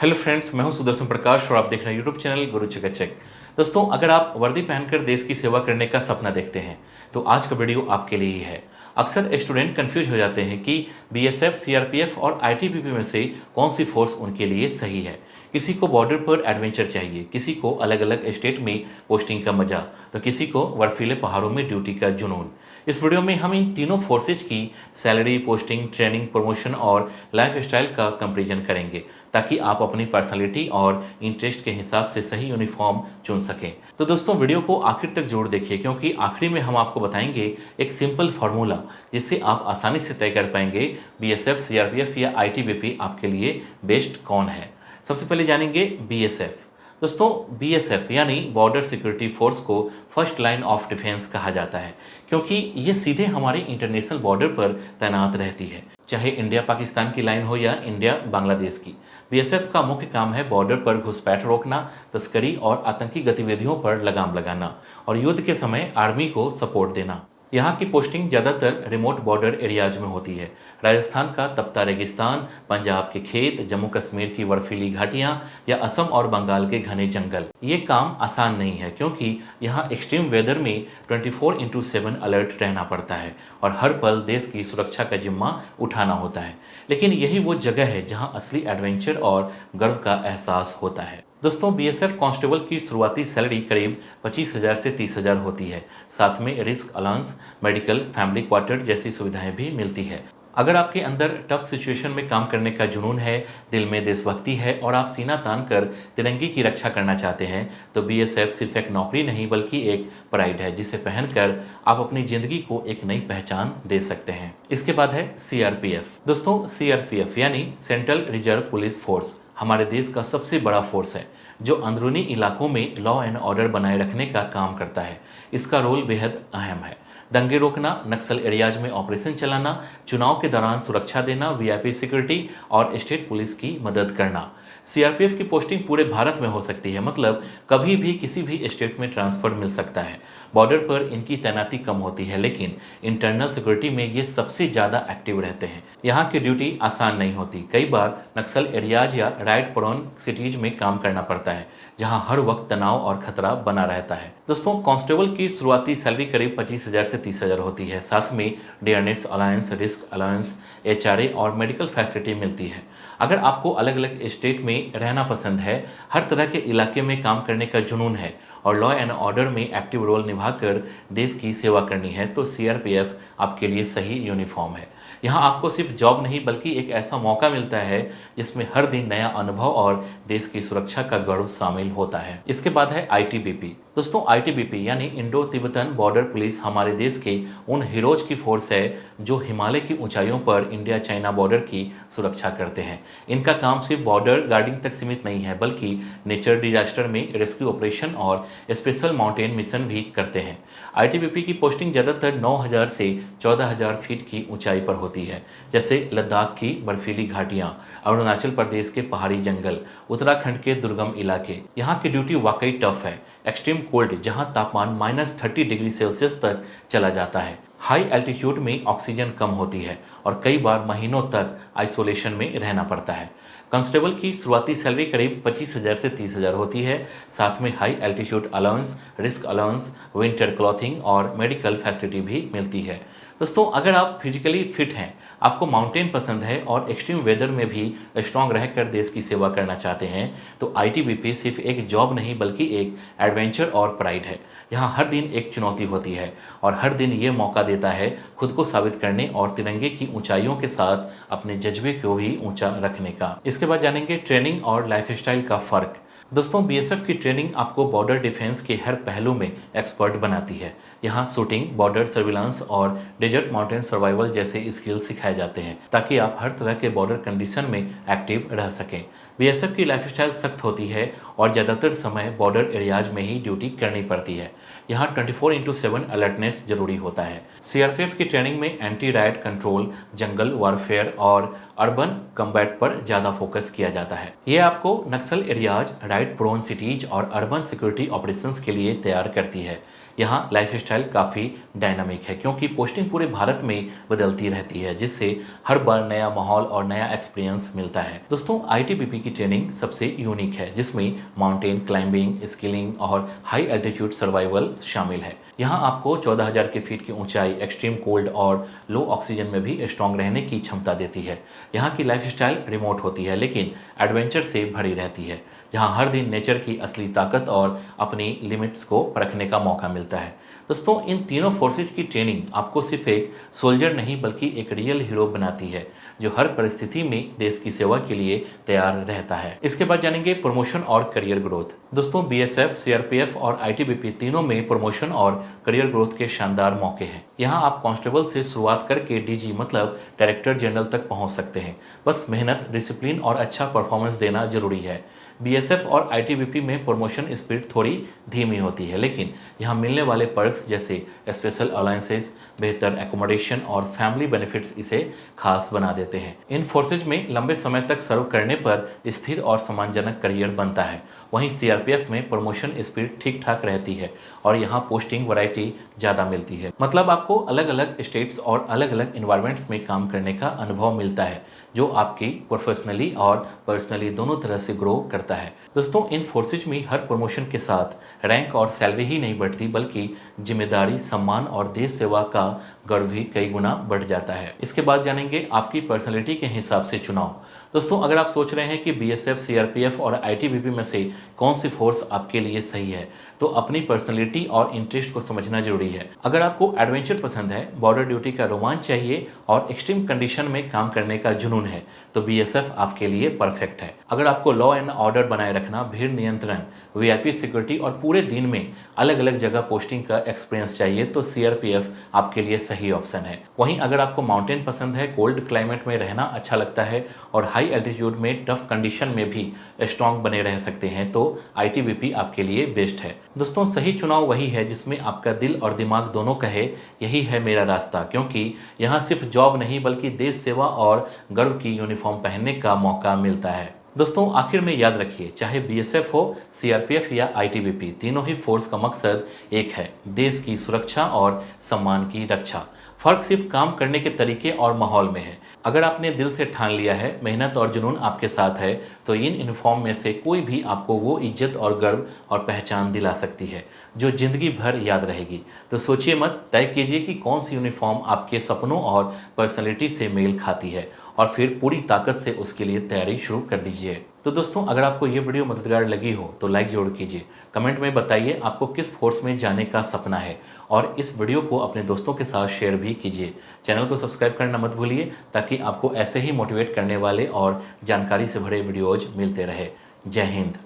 Hello friends, मैं हूं सुदर्शन प्रकाश और आप देख रहे हैं यूट्यूब चैनल गुरु चिकित्सक। दोस्तों, अगर आप वर्दी पहनकर देश की सेवा करने का सपना देखते हैं तो आज का वीडियो आपके लिए ही है। अक्सर स्टूडेंट कंफ्यूज हो जाते हैं कि बीएसएफ, सीआरपीएफ और आईटीबीपी में से कौन सी फोर्स उनके लिए सही है। किसी को बॉर्डर पर एडवेंचर चाहिए, किसी को अलग अलग स्टेट में पोस्टिंग का मजा, तो किसी को बर्फीले पहाड़ों में ड्यूटी का जुनून। इस वीडियो में हम इन तीनों फोर्सेज की सैलरी, पोस्टिंग, ट्रेनिंग, प्रमोशन और लाइफ स्टाइल का कंपेरिजन करेंगे ताकि आप अपनी पर्सनालिटी और इंटरेस्ट के हिसाब से सही यूनिफॉर्म चुन सकें। तो दोस्तों, वीडियो को आखिर तक जरूर देखिए क्योंकि आखिरी में हम आपको बताएंगे एक सिंपल फार्मूला जिससे आप आसानी से तय कर पाएंगे बीएसएफ, सीआरपीएफ या आईटीबीपी आपके लिए बेस्ट कौन है। सबसे पहले जानेंगे बीएसएफ। दोस्तों, बीएसएफ यानी बॉर्डर सिक्योरिटी फोर्स को फर्स्ट लाइन ऑफ डिफेंस कहा जाता है क्योंकि ये सीधे हमारे इंटरनेशनल बॉर्डर पर तैनात रहती है, चाहे इंडिया पाकिस्तान की लाइन हो या इंडिया बांग्लादेश की। बीएसएफ का मुख्य काम है बॉर्डर पर घुसपैठ रोकना, तस्करी और आतंकी गतिविधियों पर लगाम लगाना और युद्ध के समय आर्मी को सपोर्ट देना। यहाँ की पोस्टिंग ज़्यादातर रिमोट बॉर्डर एरियाज में होती है। राजस्थान का तपता रेगिस्तान, पंजाब के खेत, जम्मू कश्मीर की बर्फीली घाटियाँ या असम और बंगाल के घने जंगल। ये काम आसान नहीं है क्योंकि यहाँ एक्सट्रीम वेदर में 24/7 अलर्ट रहना पड़ता है और हर पल देश की सुरक्षा का जिम्मा उठाना होता है। लेकिन यही वो जगह है जहाँ असली एडवेंचर और गर्व का एहसास होता है। दोस्तों, बीएसएफ कांस्टेबल की शुरुआती सैलरी करीब 25,000 से 30,000 होती है। साथ में risk allowance, medical, family quarter जैसी सुविधाएं भी मिलती है। अगर आपके अंदर टफ सिचुएशन में काम करने का जुनून है, दिल में देशभक्ति है और आप सीना तान कर तिरंगे की रक्षा करना चाहते हैं तो बीएसएफ सिर्फ एक नौकरी नहीं बल्कि एक प्राइड है जिसे पहनकर आप अपनी जिंदगी को एक नई पहचान दे सकते हैं। इसके बाद है सीआरपीएफ। दोस्तों, सीआरपीएफ यानी सेंट्रल रिजर्व पुलिस फोर्स हमारे देश का सबसे बड़ा फोर्स है जो अंदरूनी इलाकों में लॉ एंड ऑर्डर बनाए रखने का काम करता है। इसका रोल बेहद अहम है। दंगे रोकना, नक्सल एरियाज में ऑपरेशन चलाना, चुनाव के दौरान सुरक्षा देना, वीआईपी सिक्योरिटी और स्टेट पुलिस की मदद करना। सीआरपीएफ की पोस्टिंग पूरे भारत में हो सकती है, मतलब कभी भी किसी भी स्टेट में ट्रांसफर मिल सकता है। बॉर्डर पर इनकी तैनाती कम होती है लेकिन इंटरनल सिक्योरिटी में ये सबसे ज़्यादा एक्टिव रहते हैं। यहाँ की ड्यूटी आसान नहीं होती। कई बार नक्सल एरियाज या राइट प्रोन सिटीज में काम करना पड़ता है जहाँ हर वक्त तनाव और खतरा बना रहता है। दोस्तों, कांस्टेबल की शुरुआती सैलरी करीब 25,000 से 30,000 होती है। साथ में dearness alliance, risk alliance, HRA और मेडिकल फैसिलिटी मिलती है। अगर आपको अलग अलग स्टेट में रहना पसंद है, हर तरह के इलाके में काम करने का जुनून है और लॉ एंड ऑर्डर में एक्टिव रोल निभाकर देश की सेवा करनी है तो सीआरपीएफ आपके लिए सही यूनिफॉर्म है। यहाँ आपको सिर्फ जॉब नहीं बल्कि एक ऐसा मौका मिलता है जिसमें हर दिन नया अनुभव और देश की सुरक्षा का गर्व शामिल होता है। इसके बाद है आईटीबीपी। दोस्तों, आईटीबीपी यानी इंडो तिब्बतन बॉर्डर पुलिस हमारे देश के उन हीरोज की फोर्स है जो हिमालय की ऊंचाइयों पर इंडिया चाइना बॉर्डर की सुरक्षा करते हैं। इनका काम सिर्फ बॉर्डर गार्डिंग तक सीमित नहीं है बल्कि नेचर डिजास्टर में रेस्क्यू ऑपरेशन और स्पेशल माउंटेन मिशन भी करते हैं। आईटीबीपी की पोस्टिंग ज़्यादातर 9,000 से 14,000 फीट की ऊंचाई पर होती है, जैसे लद्दाख की बर्फीली घाटियाँ, अरुणाचल प्रदेश के पहाड़ी जंगल, उत्तराखंड के दुर्गम इलाके। यहाँ की ड्यूटी वाकई टफ है। एक्सट्रीम कोल्ड जहाँ तापमान -30 डिग्री सेल्सियस तक चला जाता है। हाई एल्टीट्यूड में ऑक्सीजन कम होती है और कई बार महीनों तक आइसोलेशन में रहना पड़ता है। कांस्टेबल की शुरुआती सैलरी करीब 25,000 से 30,000 होती है। साथ में high altitude allowance, risk allowance, winter clothing और मेडिकल फैसिलिटी भी मिलती है। दोस्तों, अगर आप फिजिकली फिट हैं, आपको माउंटेन पसंद है और एक्सट्रीम वेदर में भी स्ट्रांग रहकर देश की सेवा करना चाहते हैं तो आईटीबीपी सिर्फ एक जॉब नहीं बल्कि एक एडवेंचर और प्राइड है। यहाँ हर दिन एक चुनौती होती है और हर दिन ये मौका देता है खुद को साबित करने और तिरंगे की ऊंचाइयों के साथ अपने जज्बे को भी ऊंचा रखने का। इसके बाद जानेंगे ट्रेनिंग और लाइफस्टाइल का फर्क। दोस्तों, बीएसएफ की ट्रेनिंग आपको बॉर्डर डिफेंस के हर पहलू में एक्सपर्ट बनाती है। यहाँ शूटिंग, बॉर्डर सर्विलांस और डेजर्ट माउंटेन सर्वाइवल जैसे स्किल सिखाए जाते हैं ताकि आप हर तरह के बॉर्डर कंडीशन में एक्टिव रह सकें। बीएसएफ की लाइफस्टाइल सख्त होती है और ज़्यादातर समय बॉर्डर एरियाज में ही ड्यूटी करनी पड़ती है। यहाँ 24/7 अलर्टनेस जरूरी होता है। सीआरपीएफ की ट्रेनिंग में एंटी राइट कंट्रोल, जंगल वॉरफेयर और अर्बन कम्बैट पर ज़्यादा फोकस किया जाता है। ये आपको नक्सल एरियाज, फाइट प्रोन सिटीज और अर्बन सिक्योरिटी ऑपरेशंस के लिए तैयार करती है। यहाँ लाइफस्टाइल काफ़ी डायनामिक है क्योंकि पोस्टिंग पूरे भारत में बदलती रहती है, जिससे हर बार नया माहौल और नया एक्सपीरियंस मिलता है। दोस्तों, आईटीबीपी की ट्रेनिंग सबसे यूनिक है, जिसमें माउंटेन क्लाइंबिंग, स्किलिंग और हाई एल्टीट्यूड सर्वाइवल शामिल है। यहाँ आपको 14,000 के फीट की ऊंचाई, एक्सट्रीम कोल्ड और लो ऑक्सीजन में भी स्ट्रॉन्ग रहने की क्षमता देती है। यहाँ की लाइफस्टाइल रिमोट होती है लेकिन एडवेंचर से भरी रहती है, जहाँ हर दिन नेचर की असली ताकत और अपनी लिमिट्स को परखने का मौका मिलता है। दोस्तों, इन तीनों फोर्सेज की ट्रेनिंग आपको सिर्फ एक सोल्जर नहीं बल्कि एक रियल हीरो बनाती है, जो हर परिस्थिति में देश की सेवा के लिए तैयार रहता है। इसके बाद जानेंगे प्रमोशन और करियर ग्रोथ। दोस्तों, बीएसएफ, सीआरपीएफ और आईटीबीपी तीनों में प्रमोशन और करियर ग्रोथ के शानदार मौके हैं। यहाँ आप कांस्टेबल से शुरुआत करके डीजी मतलब डायरेक्टर जनरल तक पहुँच सकते हैं। बस मेहनत, डिसिप्लिन और अच्छा परफॉर्मेंस देना जरूरी है। बीएसएफ और आईटीबीपी में प्रमोशन स्पीड थोड़ी धीमी होती है, लेकिन यहाँ मिलने वाले पर्क्स जैसे स्पेशल अलाउंसेस, बेहतर एकोमोडेशन और फैमिली बेनिफिट्स इसे खास बना देते हैं। इन फोर्सेज में लंबे समय तक सर्व करने पर स्थिर और सम्मानजनक करियर बनता है। वहीं सीआरपीएफ में प्रमोशन स्पीड ठीक ठाक रहती है और यहाँ पोस्टिंग वैरायटी ज़्यादा मिलती है। मतलब आपको अलग अलग स्टेट्स और अलग अलग इन्वायरमेंट्स में काम करने का अनुभव मिलता है, जो आपकी प्रोफेशनली और पर्सनली दोनों तरह से ग्रो करता है। दोस्तों, इन फोर्सेज में हर प्रमोशन के साथ रैंक और सैलरी ही नहीं बढ़ती बल्कि जिम्मेदारी, सम्मान और देश सेवा का गर्व भी कई गुना बढ़ जाता है। इसके बाद जानेंगे आपकी पर्सनैलिटी के हिसाब से चुनाव। दोस्तों, अगर आप सोच रहे हैं कि बीएसएफ, सीआरपीएफ और आईटीबीपी में से कौन सी फोर्स आपके लिए सही है, तो अपनी पर्सनैलिटी और इंटरेस्ट को समझना जरूरी है। अगर आपको एडवेंचर पसंद है, बॉर्डर ड्यूटी का रोमांच चाहिए और एक्सट्रीम कंडीशन में काम करने का जुनून है, तो बीएसएफ आपके लिए परफेक्ट है। अगर आपको लॉ एंड ऑर्डर बनाए रखना, भीड़ नियंत्रण, वीआईपी सिक्योरिटी और पूरे दिन में अलग अलग जगह पोस्टिंग का एक्सपीरियंस चाहिए, तो सीआरपीएफ आपके लिए सही ऑप्शन है। वहीं अगर आपको माउंटेन पसंद है, कोल्ड क्लाइमेट में रहना अच्छा लगता है और हाई एल्टीट्यूड में टफ कंडीशन में भी स्ट्रांग बने रह सकते हैं, तो आईटीबीपी आपके लिए बेस्ट है। दोस्तों, सही चुनाव वही है जिसमें आपका दिल और दिमाग दोनों कहे यही है मेरा रास्ता, क्योंकि यहाँ सिर्फ जॉब नहीं बल्कि देश सेवा और गर्व की यूनिफॉर्म पहनने का मौका मिलता है। दोस्तों, आखिर में याद रखिए, चाहे बीएसएफ हो, सीआरपीएफ या आईटीबीपी, तीनों ही फोर्स का मकसद एक है, देश की सुरक्षा और सम्मान की रक्षा। फर्क सिर्फ काम करने के तरीके और माहौल में है। अगर आपने दिल से ठान लिया है, मेहनत और जुनून आपके साथ है, तो इन यूनिफॉर्म में से कोई भी आपको वो इज्जत और गर्व और पहचान दिला सकती है जो जिंदगी भर याद रहेगी। तो सोचिए मत, तय कीजिए कि कौन सी यूनिफॉर्म आपके सपनों और पर्सनैलिटी से मेल खाती है और फिर पूरी ताकत से उसके लिए तैयारी शुरू कर दीजिए। तो दोस्तों, अगर आपको ये वीडियो मददगार लगी हो तो लाइक जरूर कीजिए। कमेंट में बताइए आपको किस फोर्स में जाने का सपना है और इस वीडियो को अपने दोस्तों के साथ शेयर भी कीजिए। चैनल को सब्सक्राइब करना मत भूलिए ताकि आपको ऐसे ही मोटिवेट करने वाले और जानकारी से भरे वीडियोज मिलते रहे। जय हिंद।